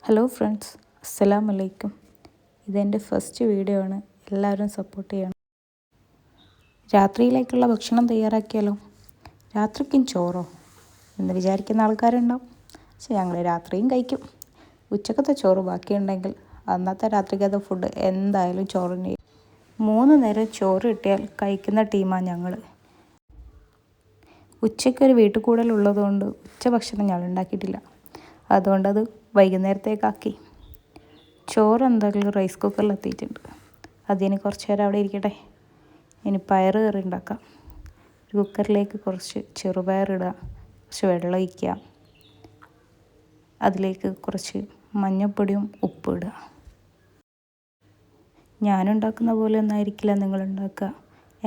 Hello friends, അസ്സലാമു അലൈക്കും. ഇതെൻ്റെ ഫസ്റ്റ് വീഡിയോ ആണ്. എല്ലാവരും സപ്പോർട്ട് ചെയ്യണം. രാത്രിയിലേക്കുള്ള ഭക്ഷണം തയ്യാറാക്കിയാലോ? രാത്രിക്കും ചോറോ എന്ന് വിചാരിക്കുന്ന ആൾക്കാരുണ്ടാവും. പക്ഷെ ഞങ്ങൾ രാത്രിയും കഴിക്കും. ഉച്ചക്കത്തെ ചോറ് ബാക്കിയുണ്ടെങ്കിൽ അന്നത്തെ രാത്രിക്കത്തെ ഫുഡ് എന്തായാലും ചോറിന് 3 നേരം ചോറ് കിട്ടിയാൽ കഴിക്കുന്ന ടീമാണ് ഞങ്ങൾ. ഉച്ചയ്ക്കൊരു വീട്ടുകൂടലുള്ളതുകൊണ്ട് ഉച്ചഭക്ഷണം ഞങ്ങൾ ഉണ്ടാക്കിയിട്ടില്ല. അതുകൊണ്ടത് വൈകുന്നേരത്തേക്കാക്കി. ചോറ് എന്തായാലും റൈസ് കുക്കറിൽ എത്തിയിട്ടുണ്ട്. അതിന് കുറച്ച് നേരം അവിടെ ഇരിക്കട്ടെ. ഇനി പയറ് കറി ഉണ്ടാക്കാം. ഒരു കുക്കറിലേക്ക് കുറച്ച് ചെറുപയറിടുക, കുറച്ച് വെള്ളം ഒഴിക്കുക, അതിലേക്ക് കുറച്ച് മഞ്ഞൾപ്പൊടിയും ഉപ്പും ഇടുക. ഞാനുണ്ടാക്കുന്ന പോലെ ഒന്നും ആയിരിക്കില്ല നിങ്ങളുണ്ടാക്കുക.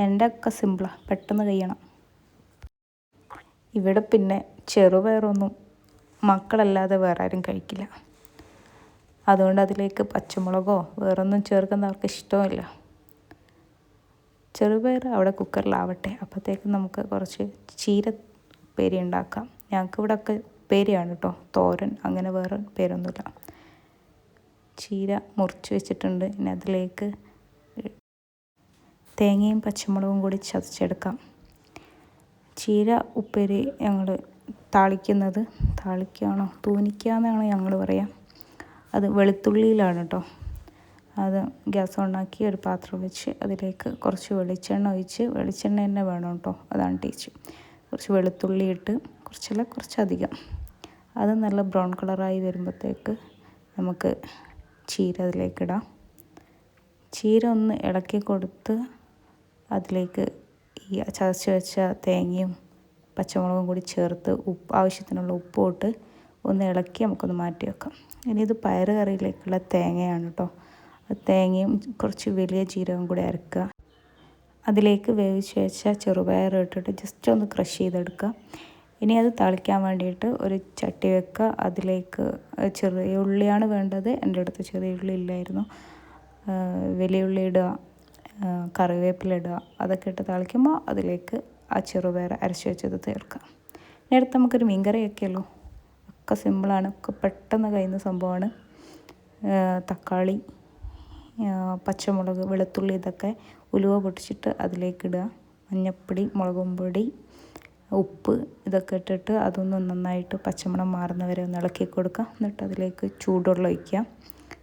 എൻ്റെ ഒക്കെ സിമ്പിളാണ്, പെട്ടെന്ന് കഴിയണം. ഇവിടെ പിന്നെ ചെറുപയറൊന്നും മക്കളല്ലാതെ വേറെ ആരും കഴിക്കില്ല. അതുകൊണ്ട് അതിലേക്ക് പച്ചമുളകോ വേറൊന്നും ചേർക്കുന്ന അവർക്ക് ഇഷ്ടമില്ല. ചെറുപയർ അവിടെ കുക്കറിലാവട്ടെ. അപ്പോഴത്തേക്ക് നമുക്ക് കുറച്ച് ചീര ഉപ്പേരി ഉണ്ടാക്കാം. ഞങ്ങൾക്ക് ഇവിടെ ഒക്കെ ഉപ്പേരിയാണ് കേട്ടോ, തോരൻ അങ്ങനെ വേറെ പേരൊന്നുമില്ല. ചീര മുറിച്ച് വെച്ചിട്ടുണ്ട്. ഇനി അതിലേക്ക് തേങ്ങയും പച്ചമുളകും കൂടി ചതച്ചെടുക്കാം. ചീര ഉപ്പേരി ഞങ്ങൾ താളിക്കുകയാണോ തൂനിക്കുക എന്നാണ് ഞങ്ങൾ പറയാം. അത് വെളുത്തുള്ളിയിലാണ് കേട്ടോ. അത് ഗ്യാസ് ഓണാക്കി ഒരു പാത്രം വെച്ച് അതിലേക്ക് കുറച്ച് വെളിച്ചെണ്ണ ഒഴിച്ച്, വെളിച്ചെണ്ണ തന്നെ വേണം കേട്ടോ, അതാണ് ടേസ്റ്റ്. കുറച്ച് വെളുത്തുള്ളി ഇട്ട്, കുറച്ചധികം. അത് നല്ല ബ്രൗൺ കളറായി വരുമ്പോഴത്തേക്ക് നമുക്ക് ചീര അതിലേക്കിടാം. ചീര ഒന്ന് ഇളക്കി കൊടുത്ത് അതിലേക്ക് ഈ ചതച്ച് വെച്ച തേങ്ങയും പച്ചമുളകും കൂടി ചേർത്ത് ആവശ്യത്തിനുള്ള ഉപ്പും ഇട്ട് ഒന്ന് ഇളക്കി നമുക്കൊന്ന് മാറ്റി വെക്കാം. ഇനി ഇത് പയറ് കറിയിലേക്കുള്ള തേങ്ങയാണ് കേട്ടോ. തേങ്ങയും കുറച്ച് വലിയ ജീരകം കൂടി അരക്കുക. അതിലേക്ക് വേവിച്ച് വെച്ച ചെറുപയർ ഇട്ടിട്ട് ജസ്റ്റ് ഒന്ന് ക്രഷ് ചെയ്തെടുക്കുക. ഇനി അത് തളിക്കാൻ വേണ്ടിയിട്ട് ഒരു ചട്ടി വെക്കുക. അതിലേക്ക് ചെറിയ ഉള്ളിയാണ് വേണ്ടത്. എൻ്റെ അടുത്ത് ചെറിയ ഉള്ളി ഇല്ലായിരുന്നു. വലിയ ഉള്ളി ഇടുക, കറിവേപ്പില ഇടുക. അതൊക്കെ ഇട്ട് തളിക്കുമ്പോൾ അതിലേക്ക് ആ ചെറുപയർ അരച്ച് വെച്ചത് ചേർക്കാം. നേരത്തെ നമുക്കൊരു മീൻകറി വയ്ക്കുമല്ലോ. ഒക്കെ സിമ്പിളാണ്, ഒക്കെ പെട്ടെന്ന് കഴിയുന്ന സംഭവമാണ്. തക്കാളി, പച്ചമുളക്, വെളുത്തുള്ളി ഇതൊക്കെ ഉലുവ പൊട്ടിച്ചിട്ട് അതിലേക്കിടുക. മഞ്ഞൾപ്പൊടി, മുളകും പൊടി, ഉപ്പ് ഇതൊക്കെ ഇട്ടിട്ട് അതൊന്ന് നന്നായിട്ട് പച്ചമണം മാറുന്നവരെ ഒന്ന് ഇളക്കി കൊടുക്കുക. എന്നിട്ട് അതിലേക്ക് ചൂടുവെള്ളം ഒഴിക്കുക.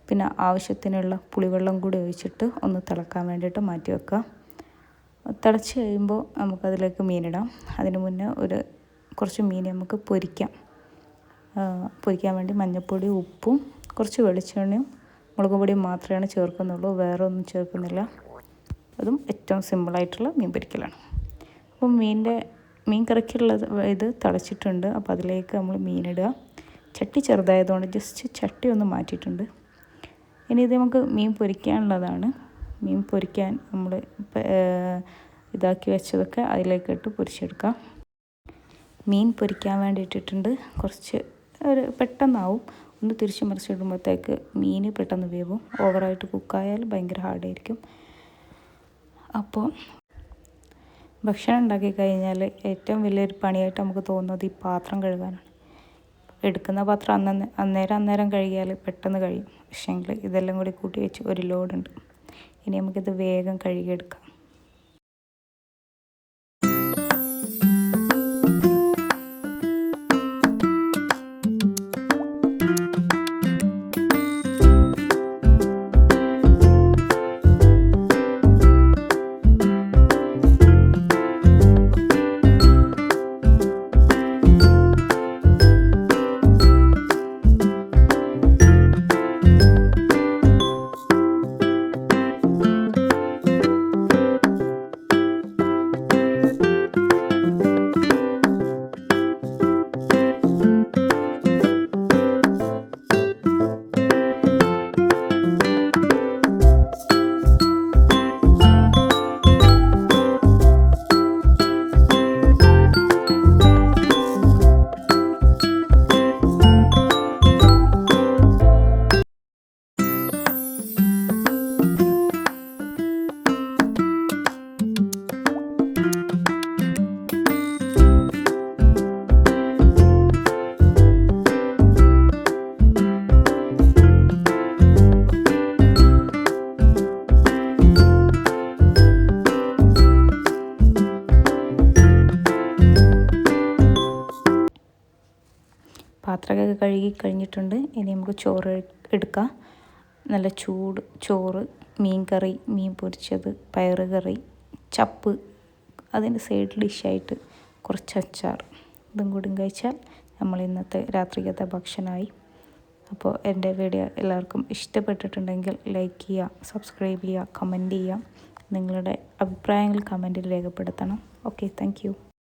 പിന്നെ ആവശ്യത്തിനുള്ള പുളിവെള്ളം കൂടി ഒഴിച്ചിട്ട് ഒന്ന് തിളക്കാൻ വേണ്ടിയിട്ട് മാറ്റി വെക്കുക. തിളച്ച് കഴിയുമ്പോൾ നമുക്കതിലേക്ക് മീനിടാം. അതിന് മുന്നേ കുറച്ച് മീൻ നമുക്ക് പൊരിക്കാൻ വേണ്ടി മഞ്ഞൾപ്പൊടി, ഉപ്പും കുറച്ച് വെളിച്ചെണ്ണയും മുളക് പൊടിയും മാത്രമേ ചേർക്കുന്നുള്ളൂ, വേറെ ഒന്നും ചേർക്കുന്നില്ല. അതും ഏറ്റവും സിമ്പിളായിട്ടുള്ള മീൻ പൊരിക്കലാണ്. അപ്പം മീൻ കറിക്കുള്ളത് ഇത് തിളച്ചിട്ടുണ്ട്. അപ്പോൾ അതിലേക്ക് നമ്മൾ മീനിടുക. ചട്ടി ചെറുതായതുകൊണ്ട് ജസ്റ്റ് ചട്ടി ഒന്ന് മാറ്റിയിട്ടുണ്ട്. ഇനി ഇത് നമുക്ക് മീൻ പൊരിക്കാനുള്ളതാണ്. മീൻ പൊരിക്കാൻ നമ്മൾ ഇതാക്കി വെച്ചതൊക്കെ അതിലേക്ക് ഇട്ട് പൊരിച്ചെടുക്കാം. മീൻ പൊരിക്കാൻ വേണ്ടി ഇട്ടിട്ടുണ്ട്. കുറച്ച് പെട്ടെന്നാവും. ഒന്ന് തിരിച്ച് മറിച്ചിടുമ്പോഴത്തേക്ക് മീൻ പെട്ടെന്ന് വേവും. ഓവറായിട്ട് കുക്കായാൽ ഭയങ്കര ഹാർഡായിരിക്കും. അപ്പോൾ ഭക്ഷണം ഉണ്ടാക്കി കഴിഞ്ഞാൽ ഏറ്റവും വലിയൊരു പണിയായിട്ട് നമുക്ക് തോന്നുന്നത് ഈ പാത്രം കഴുകാനാണ്. എടുക്കുന്ന പാത്രം അന്നേരം കഴുകിയാൽ പെട്ടെന്ന് കഴിയും. പക്ഷേങ്കിൽ ഇതെല്ലാം കൂടി കൂട്ടി വെച്ച് ഒരു ലോഡുണ്ട്. ഇനി നമുക്കിത് വേഗം കഴുകിയെടുക്കാം. പാത്രമൊക്കെ കഴുകി കഴിഞ്ഞിട്ടുണ്ട്. ഇനി നമുക്ക് ചോറ് എടുക്കാം. നല്ല ചൂട് ചോറ്, മീൻ കറി, മീൻ പൊരിച്ചത്, പയറ് കറി, ചപ്പ്, അതിൻ്റെ സൈഡ് ഡിഷായിട്ട് കുറച്ച് അച്ചാർ, ഇതും കൂടി കഴിച്ചാൽ നമ്മൾ ഇന്നത്തെ രാത്രികത്തെ ഭക്ഷണമായി. അപ്പോൾ എൻ്റെ വീഡിയോ എല്ലാവർക്കും ഇഷ്ടപ്പെട്ടിട്ടുണ്ടെങ്കിൽ ലൈക്ക് ചെയ്യുക, സബ്സ്ക്രൈബ് ചെയ്യുക, കമൻറ്റ് ചെയ്യുക. നിങ്ങളുടെ അഭിപ്രായങ്ങൾ കമൻറ്റിൽ രേഖപ്പെടുത്തണം. Okay, thank you.